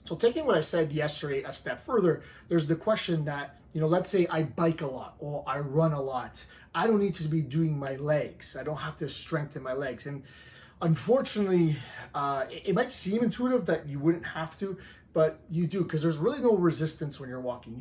So taking what I said yesterday a step further, there's the question that, let's say I bike a lot or I run a lot. I don't need to be doing my legs. I don't have to strengthen my legs. And unfortunately, it might seem intuitive that you wouldn't have to, but you do, because there's really no resistance when you're walking.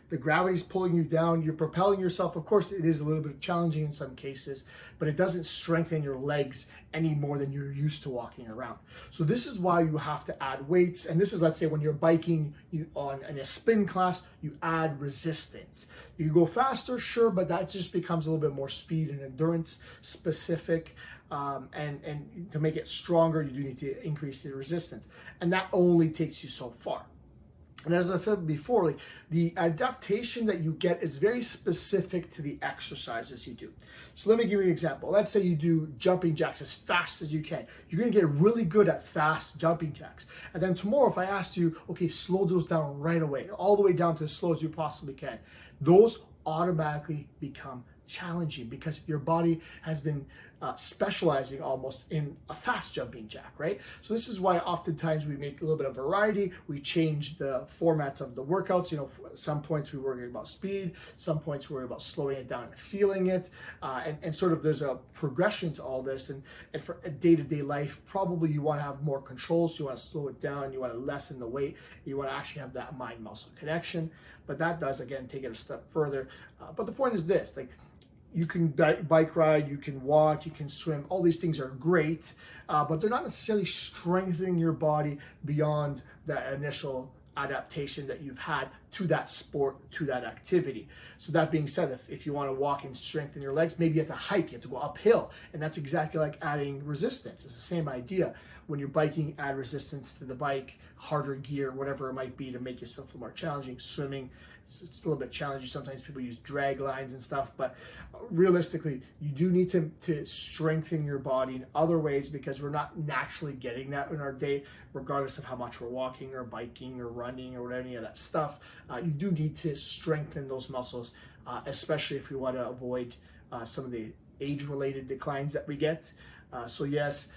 The gravity's pulling you down, you're propelling yourself. Of course, it is a little bit challenging in some cases, but it doesn't strengthen your legs any more than you're used to walking around. So this is why you have to add weights. And this is, let's say, when you're biking in a spin class, you add resistance. You go faster, sure, but that just becomes a little bit more speed and endurance specific. And to make it stronger, you do need to increase the resistance. And that only takes you so far. And as I said before, the adaptation that you get is very specific to the exercises you do. So let me give you an example. Let's say you do jumping jacks as fast as you can. You're going to get really good at fast jumping jacks. And then tomorrow, if I asked you, okay, slow those down right away, all the way down to as slow as you possibly can, those automatically become challenging because your body has been specializing almost in a fast jumping jack, right? So this is why oftentimes we make a little bit of variety. We change the formats of the workouts. Some points we worry about speed, some points we worry about slowing it down and feeling it, and sort of there's a progression to all this. And for day-to-day life, probably you want to have more controls. You want to slow it down. You want to lessen the weight. You want to actually have that mind-muscle connection. But that does, again, take it a step further. But the point is this, you can bike ride, you can walk, you can swim. All these things are great, but they're not necessarily strengthening your body beyond that initial adaptation that you've had to that sport, to that activity. So that being said, if you want to walk and strengthen your legs, maybe you have to hike, you have to go uphill. And that's exactly like adding resistance. It's the same idea. When you're biking, add resistance to the bike, harder gear, whatever it might be to make yourself a little more challenging. Swimming, it's a little bit challenging. Sometimes people use drag lines and stuff, but realistically, you do need to strengthen your body in other ways because we're not naturally getting that in our day, regardless of how much we're walking or biking or running or any of that stuff. You do need to strengthen those muscles, especially if we want to avoid some of the age-related declines that we get. So yes,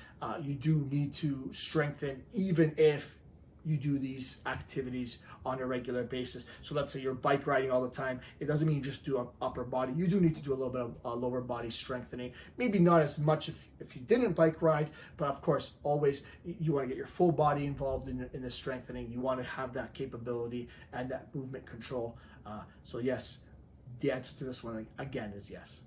you do need to strengthen even if you do these activities on a regular basis. So let's say you're bike riding all the time. It doesn't mean you just do upper body. You do need to do a little bit of lower body strengthening. Maybe not as much if you didn't bike ride, but of course, always you want to get your full body involved in the strengthening. You want to have that capability and that movement control. So yes, the answer to this one again is yes.